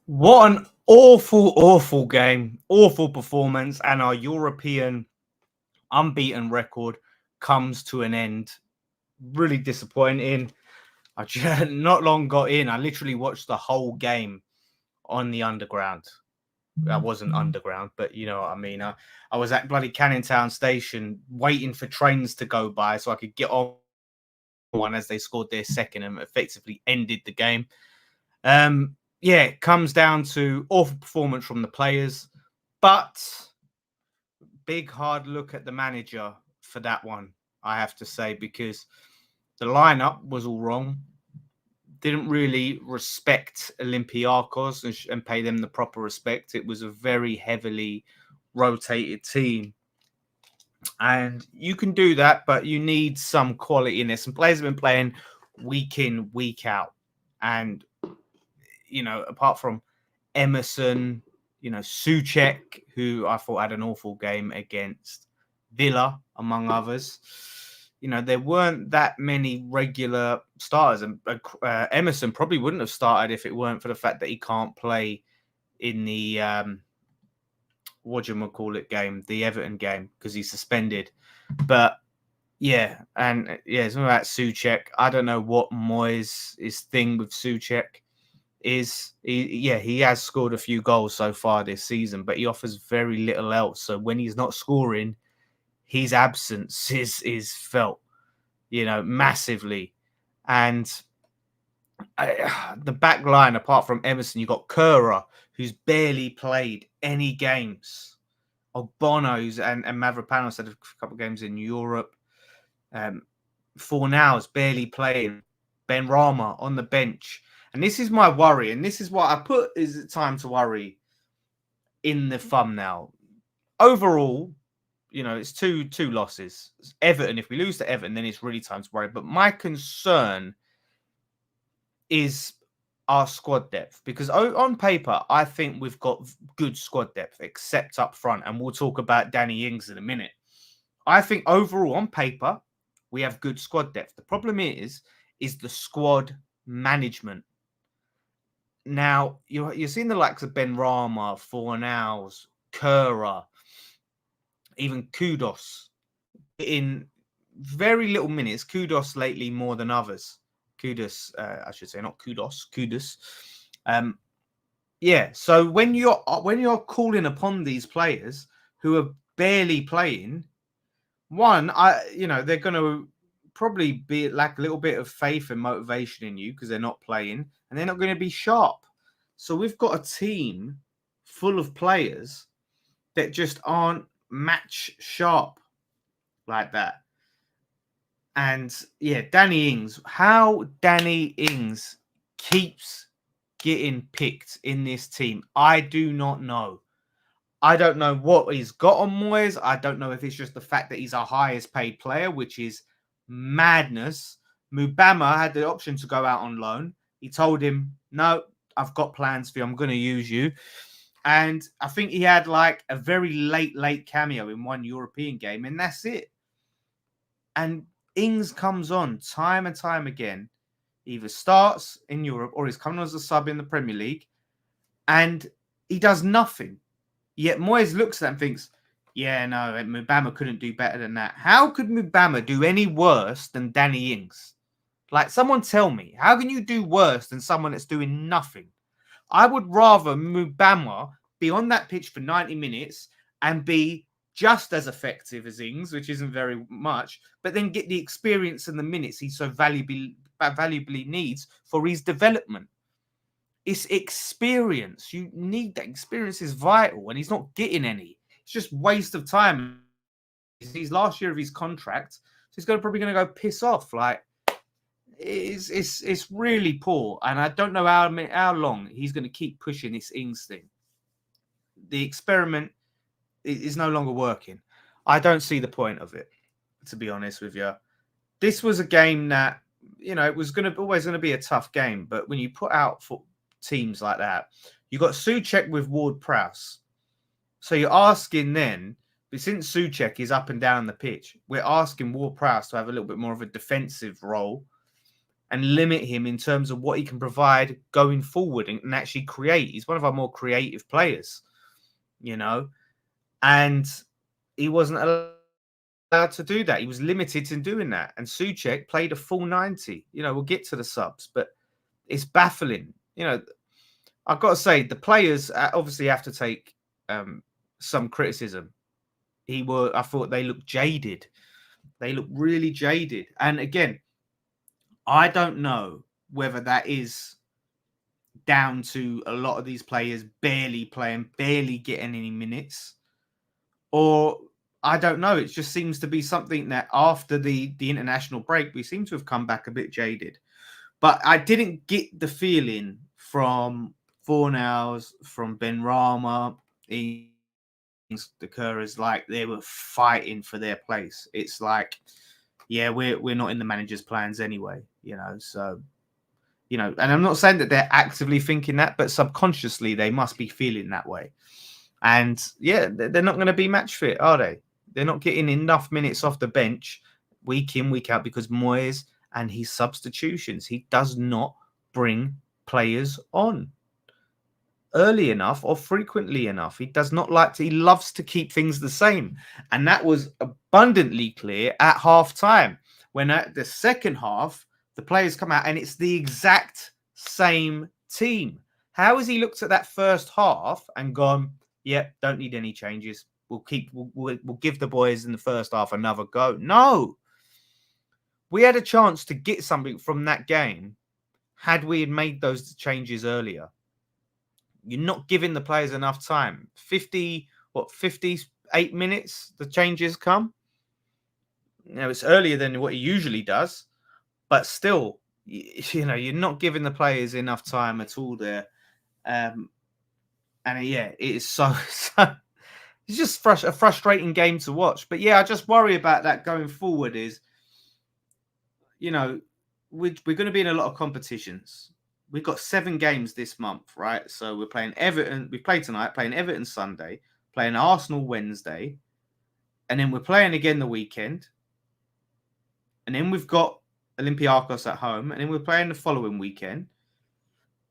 What an awful, awful game, awful performance, and our European unbeaten record comes to an end. Really disappointing. I just not long got in. I literally watched the whole game on the underground. I wasn't underground, but you know what I mean. I was at bloody Canning Town station waiting for trains to go by so I could get on one as they scored their second and effectively ended the game. Yeah, it comes down to awful performance from the players, but big hard look at the manager for that one, I have to say, because the lineup was all wrong. Didn't really respect Olympiacos and pay them the proper respect. It was a very heavily rotated team. And you can do that, but you need some quality in there. Some players have been playing week in, week out. And, you know, apart from Emerson, you know, Souček, who I thought had an awful game against Villa, among others. You know, there weren't that many regular starters. And Emerson probably wouldn't have started if it weren't for the fact that he can't play in the, what do you call it, game, the Everton game, because he's suspended. But yeah, and yeah, something about Souček. I don't know what Moyes' thing with Souček is. He has scored a few goals so far this season, but he offers very little else. So when he's not scoring, his absence is felt, you know, massively. And the back line, apart from Emerson, you've got Kura, who's barely played any games. Bono's and Mavropanos had a couple of games in Europe. Fornal's barely playing. Ben Rama on the bench. And this is my worry. And this is what I put is it time to worry in the thumbnail. Overall, you know, it's two losses. Everton, if we lose to Everton, then it's really time to worry. But my concern is our squad depth, because on paper, I think we've got good squad depth, except up front. And we'll talk about Danny Ings in a minute. I think overall, on paper, we have good squad depth. The problem is the squad management. Now, you're seeing the likes of Ben Rama, Fornals, Kura, even Kudos in very little minutes. Kudos lately more than others. Kudos, I should say, not Kudos. Kudos. Yeah. So when you're calling upon these players who are barely playing, they're going to probably be lack a little bit of faith and motivation in you because they're not playing and they're not going to be sharp. So we've got a team full of players that just aren't match sharp like that. And yeah, Danny Ings, how Danny Ings keeps getting picked in this team, I do not know. I don't know what he's got on Moyes. I don't know if it's just the fact that he's our highest paid player, which is madness. Mubama had the option to go out on loan. He told him, no, I've got plans for you. I'm going to use you. And I think he had like a very late cameo in one European game, and that's it. And Ings comes on time and time again, either starts in Europe or he's coming as a sub in the Premier League, and he does nothing. Yet Moyes looks at that and thinks, yeah, no, Mubama couldn't do better than that. How could Mubama do any worse than Danny Ings? Like, someone tell me, how can you do worse than someone that's doing nothing? I would rather Mubama be on that pitch for 90 minutes and be just as effective as Ings, which isn't very much, but then get the experience and the minutes he so valuably needs for his development. It's experience. You need that. Experience is vital, and he's not getting any. It's just waste of time. It's his last year of his contract, so he's probably going to go piss off. Like, it's really poor, and I don't know how long he's going to keep pushing this Ings thing. The experiment is no longer working. I don't see the point of it, to be honest with you. This was a game that, you know, it was always going to be a tough game, but when you put out for teams like that, you got Souček with Ward-Prowse. So you're asking then, but since Souček is up and down the pitch, we're asking Ward-Prowse to have a little bit more of a defensive role. and limit him in terms of what he can provide going forward and actually create. He's one of our more creative players, and he wasn't allowed to do that. He was limited in doing that. And Souček played a full 90. We'll get to the subs, but it's baffling. I've got to say, the players obviously have to take some criticism. I thought they looked jaded. They look really jaded. And again, I don't know whether that is down to a lot of these players barely playing, barely getting any minutes, or I don't know. It just seems to be something that after the international break, we seem to have come back a bit jaded. But I didn't get the feeling from Fornals, from Benrahma, the Curers, like they were fighting for their place. It's like, yeah, we're not in the manager's plans anyway, so, and I'm not saying that they're actively thinking that, but subconsciously they must be feeling that way. And yeah, they're not going to be match fit, are they? They're not getting enough minutes off the bench week in, week out, because Moyes and his substitutions, he does not bring players on early enough or frequently enough. He does not he loves to keep things the same. And that was abundantly clear at half time, when at the second half, the players come out and it's the exact same team. How has he looked at that first half and gone, yeah, don't need any changes. We'll give the boys in the first half another go? No. We had a chance to get something from that game had we had made those changes earlier. You're not giving the players enough time. 58 minutes, the changes come. It's earlier than what he usually does, but still, you're not giving the players enough time at all there. And yeah, it is so it's just a frustrating game to watch. But yeah, I just worry about that going forward is, we're going to be in a lot of competitions. We've got 7 games this month, right? So we're playing Everton. We play tonight, playing Everton Sunday, playing Arsenal Wednesday, and then we're playing again the weekend. And then we've got Olympiacos at home, and then we're playing the following weekend.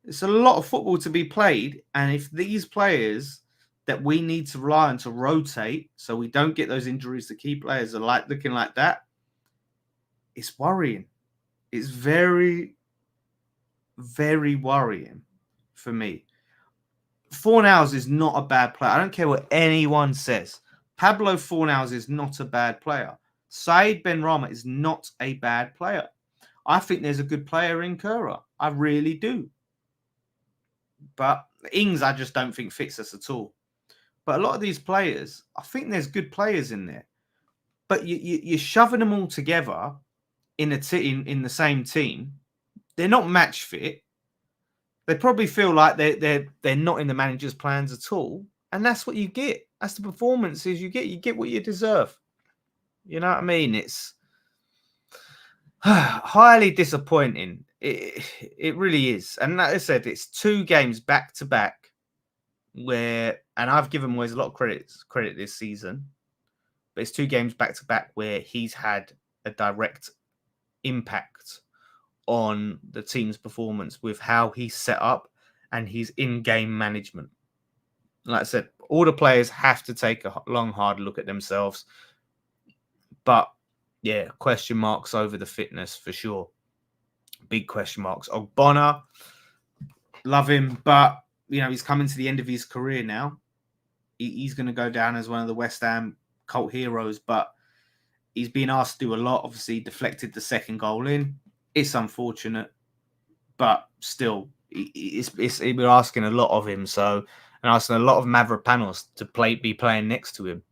It's a lot of football to be played, and if these players that we need to rely on to rotate so we don't get those injuries, the key players are looking like that, it's worrying. It's very, very worrying for me. Fornals is not a bad player. I don't care what anyone says. Pablo Fornals is not a bad player. Said Benrahma is not a bad player. I think there's a good player in Kura. I really do. But Ings, I just don't think fits us at all. But a lot of these players, I think there's good players in there. But you're shoving them all together in the same team. They're not match fit. They probably feel like they're not in the manager's plans at all. And that's what you get. That's the performances you get. You get what you deserve. You know what I mean? It's highly disappointing. It really is. And like I said, it's 2 games back to back where, and I've given Moyes a lot of credit this season, but it's 2 games back to back where he's had a direct impact on the team's performance with how he's set up and his in-game management. Like I said, all the players have to take a long, hard look at themselves. But yeah, question marks over the fitness for sure. Big question marks. Ogbonna, love him, but he's coming to the end of his career now. He's going to go down as one of the West Ham cult heroes, but he's been asked to do a lot. Obviously, deflected the second goal in. It's unfortunate, but still, we're asking a lot of him. So, and asking a lot of Mavropanos to be playing next to him.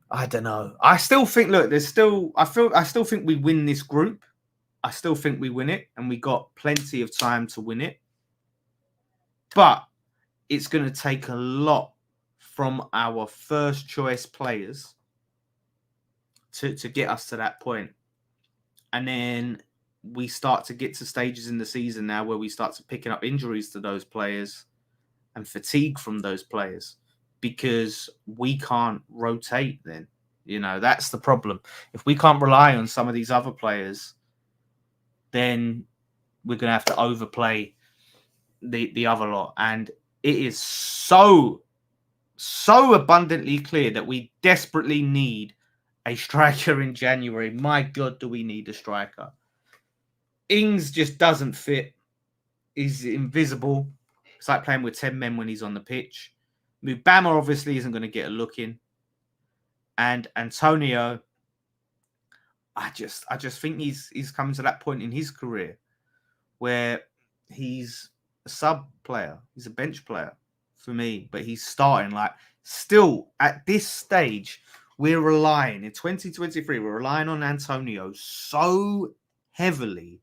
I don't know. I still think. Look, I still think we win this group. I still think we win it, and we got plenty of time to win it. But it's going to take a lot from our first choice players to get us to that point. And then we start to get to stages in the season now where we start to picking up injuries to those players and fatigue from those players because we can't rotate then. That's the problem. If we can't rely on some of these other players, then we're going to have to overplay the other lot. And it is so abundantly clear that we desperately need a striker in January. My God, do we need a striker? Ings just doesn't fit. He's invisible. It's like playing with 10 men when he's on the pitch. Mubama obviously isn't going to get a look in. And Antonio, I just think he's coming to that point in his career where he's a sub player. He's a bench player for me, but he's starting. Like, still at this stage, we're relying in 2023. We're relying on Antonio so heavily.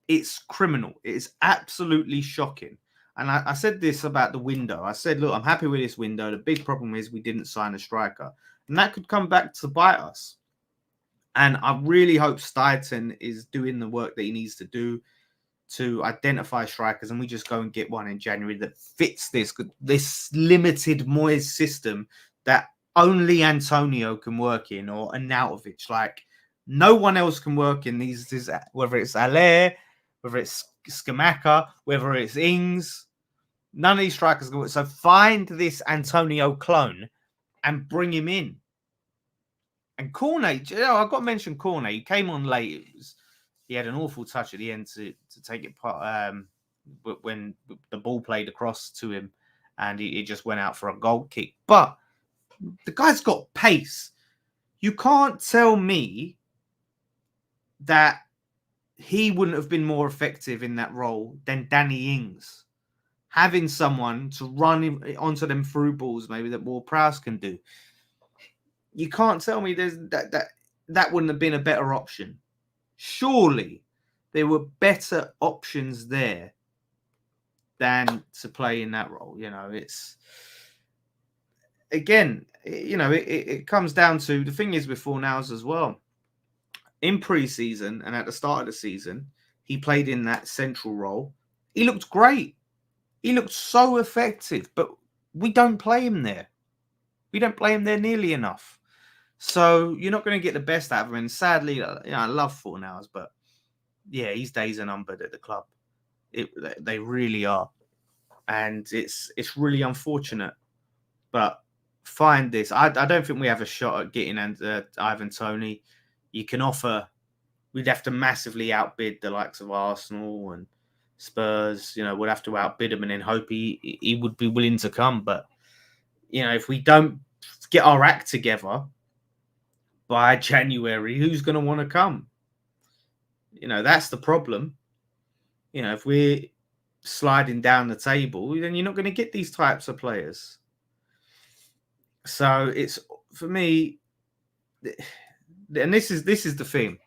It's criminal. It is absolutely shocking. And I said this about the window. I said, look, I'm happy with this window. The big problem is we didn't sign a striker. And that could come back to bite us. And I really hope Steidten is doing the work that he needs to do to identify strikers, and we just go and get one in January that fits this limited Moyes system that only Antonio can work in, or Arnautovic. Like, no one else can work in these, whether it's Allaire, whether it's Scamacca, whether it's Ings. None of these strikers can work. So find this Antonio clone and bring him in. And Cornet, I've got to mention Cornet. He came on late. He had an awful touch at the end to take it when the ball played across to him, and he just went out for a goal kick. But the guy's got pace. You can't tell me that he wouldn't have been more effective in that role than Danny Ings. Having someone to run onto them through balls, maybe that Ward-Prowse can do. You can't tell me that wouldn't have been a better option. Surely there were better options there than to play in that role. It's again, it comes down to the thing is with Fornals as well. In pre-season and at the start of the season, he played in that central role. He looked great. He looked so effective, but we don't play him there. We don't play him there nearly enough. So you're not going to get the best out of him. And sadly, I love Fornals, but yeah, his days are numbered at the club. They really are. And it's really unfortunate. But find this. I don't think we have a shot at getting Ivan Toney. You can offer. We'd have to massively outbid the likes of Arsenal and Spurs. We'd have to outbid him and then hope he would be willing to come. But, if we don't get our act together by January, who's going to want to come? That's the problem. If we're sliding down the table, then you're not going to get these types of players. So it's, for me, and this is the thing.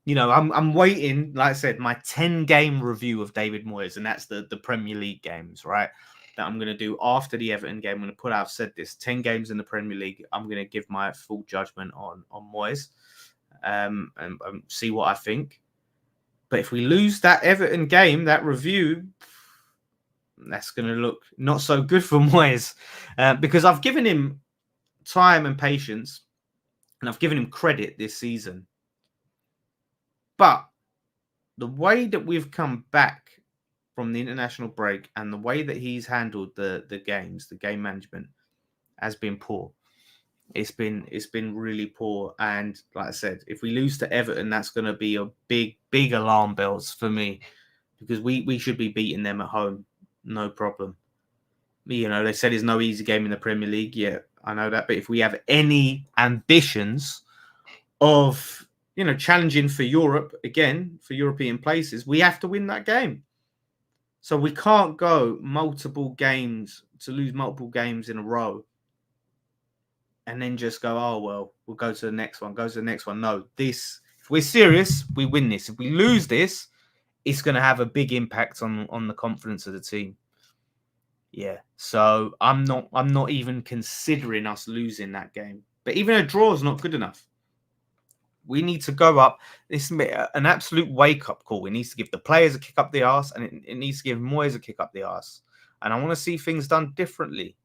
I'm waiting, like I said, my 10-game review of David Moyes, and that's the Premier League games, right? That I'm going to do after the Everton game. I'm going to put out, I've said this, 10 games in the Premier League. I'm going to give my full judgment on Moyes and see what I think. But if we lose that Everton game, that review, that's going to look not so good for Moyes because I've given him time and patience and I've given him credit this season. But the way that we've come back from the international break and the way that he's handled the games, the game management, has been poor. It's been really poor. And like I said, if we lose to Everton, that's going to be a big alarm bells for me because we should be beating them at home. No problem. They said it's no easy game in the Premier League. Yeah, I know that. But if we have any ambitions of, challenging for Europe, again, for European places, we have to win that game. So we can't go lose multiple games in a row and then just go, oh, well, we'll go to the next one, No, if we're serious, we win this. If we lose this, it's going to have a big impact on the confidence of the team. Yeah, so I'm not even considering us losing that game. But even a draw is not good enough. We need to go up. This is an absolute wake-up call. It needs to give the players a kick up the arse, and it needs to give Moyes a kick up the arse. And I want to see things done differently.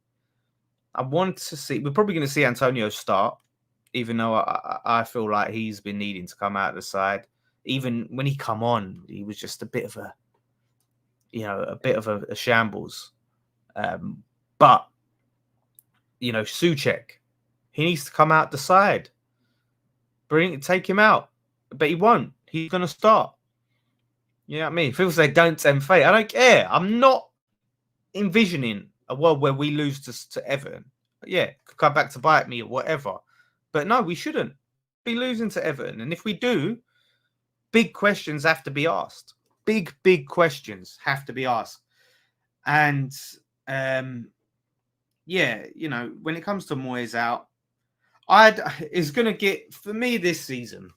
I want to see. We're probably going to see Antonio start, even though I feel like he's been needing to come out of the side. even when he come on, he was just a bit of a shambles. But Souček, he needs to come out the side. Take him out, but he won't. He's gonna start. You know what I mean? People say don't tempt fate. I don't care. I'm not envisioning a world where we lose to Everton. Yeah, could come back to bite me or whatever. But no, we shouldn't be losing to Everton. And if we do, big questions have to be asked. Big questions have to be asked. And yeah, when it comes to Moyes out, it's going to get, for me this season,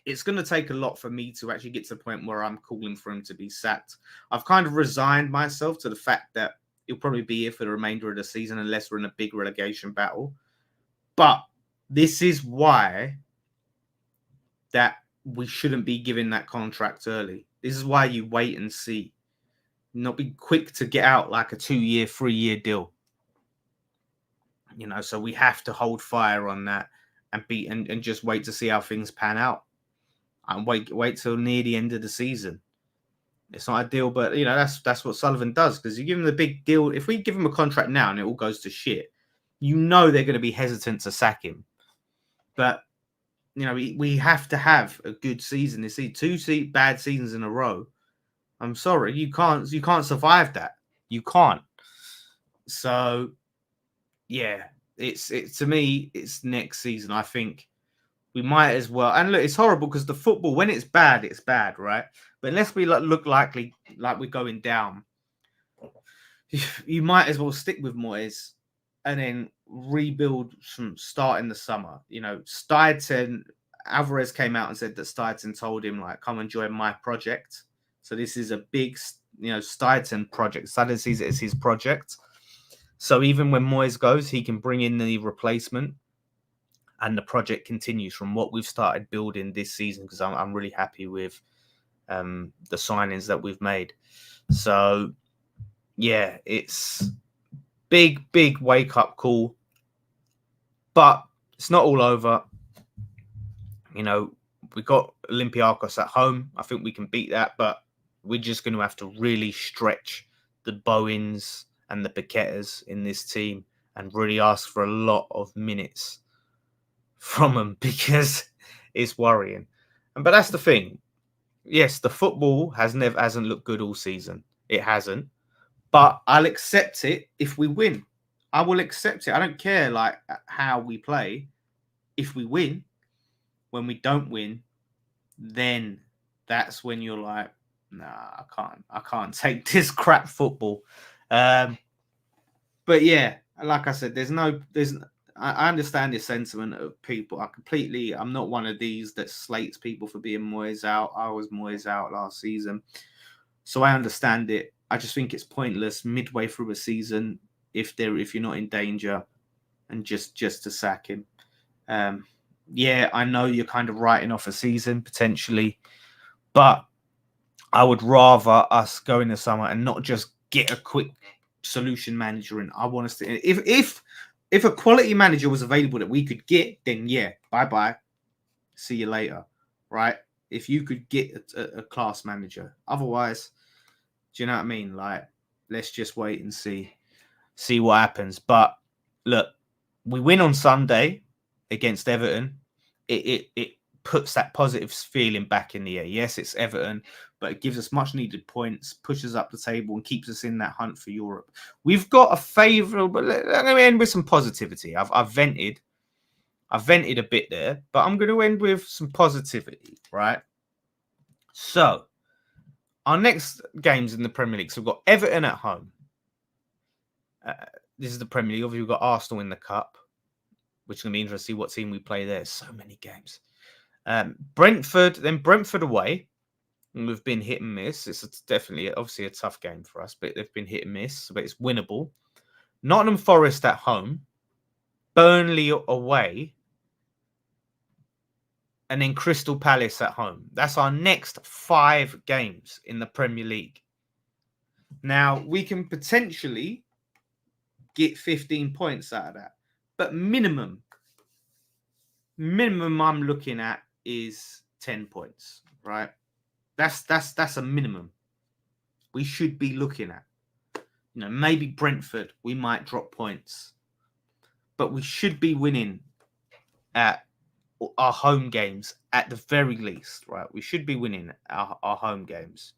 it's going to take a lot for me to actually get to the point where I'm calling for him to be sacked. I've kind of resigned myself to the fact that he'll probably be here for the remainder of the season unless we're in a big relegation battle. But this is why that we shouldn't be giving that contract early. This is why you wait and see. Not be quick to get out like a 2-year, 3-year deal. So we have to hold fire on that and just wait to see how things pan out. And wait till near the end of the season. It's not ideal, but that's what Sullivan does, because you give him the big deal. If we give him a contract now and it all goes to shit, they're going to be hesitant to sack him. But we have to have a good season. You see, 2 bad seasons in a row. I'm sorry, you can't survive that. You can't. So yeah, to me, it's next season. I think we might as well. And look, it's horrible because the football, when it's bad, right? But unless we look like we're going down, you might as well stick with Moyes and then rebuild from start in the summer. Alvarez came out and said that Steidten told him, come and join my project. So this is a big, Steidten project. Steidten sees it as his project. So even when Moyes goes, he can bring in the replacement. And the project continues from what we've started building this season, because I'm really happy with the signings that we've made. So, yeah, it's big wake-up call. But it's not all over. We got Olympiacos at home. I think we can beat that, but we're just going to have to really stretch the Bowens and the Paquetas in this team and really ask for a lot of minutes from them, because it's worrying. But that's the thing. Yes, the football hasn't looked good all season. It hasn't. But I'll accept it if we win. I will accept it. I don't care how we play. If we win, when we don't win, then that's when you're like, nah, I can't take this crap football. But yeah, like I said, I understand the sentiment of people. I'm not one of these that slates people for being Moyes out. I was Moyes out last season, so I understand it. I just think it's pointless midway through a season if you're not in danger, and just to sack him. Yeah, I know you're kind of writing off a season potentially, but I would rather us go in the summer and not just get a quick solution manager in. I want us to, if a quality manager was available that we could get, then yeah, bye. See you later, right? If you could get a class manager. Otherwise, do you know what I mean? Let's just wait and see what happens. But look, we win on Sunday against Everton. It puts that positive feeling back in the air. Yes, it's Everton, but it gives us much needed points, pushes up the table, and keeps us in that hunt for Europe. We've got a favourable. Let me end with some positivity. I've vented a bit there, but I'm going to end with some positivity, right? So, our next games in the Premier League. So we've got Everton at home. This is the Premier League. Obviously, we've got Arsenal in the Cup, which is going to be interesting to see what team we play there. So many games. Brentford away. And we've been hit and miss. It's definitely, obviously, a tough game for us, but they've been hit and miss, but it's winnable. Nottingham Forest at home. Burnley away. And then Crystal Palace at home. That's our next 5 games in the Premier League. Now, we can potentially get 15 points out of that. But minimum I'm looking at is 10 points. right? That's a minimum we should be looking at. Maybe Brentford, we might drop points, but we should be winning at our home games at the very least, right? We should be winning our home games.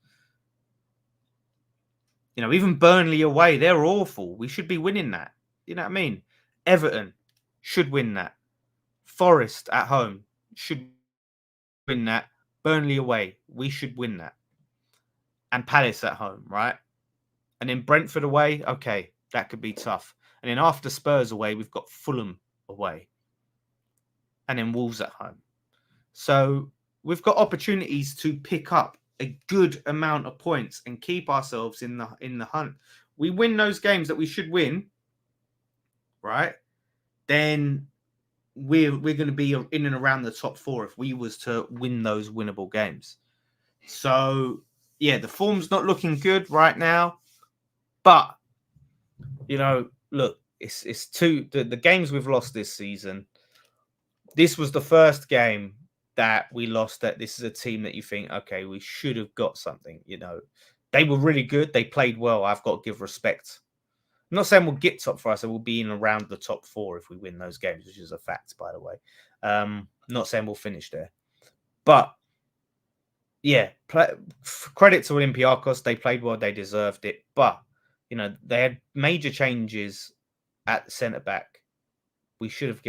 Even Burnley away, they're awful. We should be winning that. You know what I mean? Everton should win that. Forest at home should win that. Burnley away, we should win that. And Palace at home, right? And then Brentford away, okay, that could be tough. And then after Spurs away, we've got Fulham away. And then Wolves at home. So we've got opportunities to pick up a good amount of points and keep ourselves in the hunt. We win those games that we should win, right? Then we're going to be in and around the top 4 if we was to win those winnable games. So yeah, the form's not looking good right now, but look, it's the games we've lost this season. This was the first game that we lost that this is a team that you think, okay, we should have got something. They were really good. They played well. I've got to give respect. I'm not saying we'll get top 4. I said we'll be in around the top 4 if we win those games, which is a fact, by the way. Not saying we'll finish there. But, yeah, credit to Olympiacos. They played well. They deserved it. But, they had major changes at the centre-back. We should have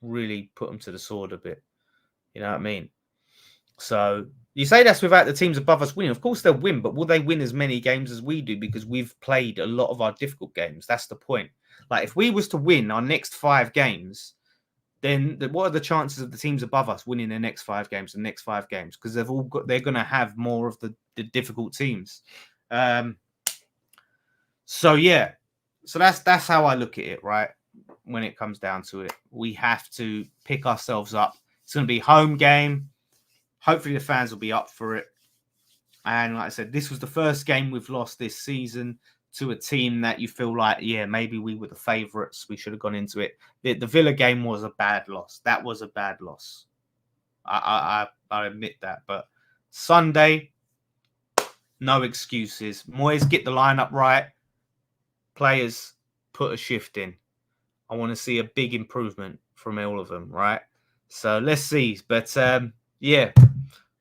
really put them to the sword a bit. You know what I mean? So you say that's without the teams above us winning. Of course they'll win, but will they win as many games as we do? Because we've played a lot of our difficult games. That's the point. Like if we was to win our next 5 games, then what are the chances of the teams above us winning the next 5 games, Because they're going to have more of the difficult teams. So yeah, so that's how I look at it, right? When it comes down to it, we have to pick ourselves up. It's going to be home game. Hopefully the fans will be up for it. And like I said, this was the first game we've lost this season to a team that you feel like, yeah, maybe we were the favourites. We should have gone into it. The Villa game was a bad loss. That was a bad loss. I admit that. But Sunday, no excuses. Moyes, get the lineup right. Players, put a shift in. I want to see a big improvement from all of them, right? So let's see. But yeah,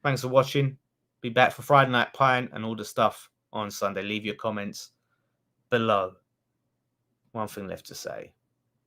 thanks for watching. Be back for Friday Night Pint and all the stuff on Sunday. Leave your comments below. One thing left to say.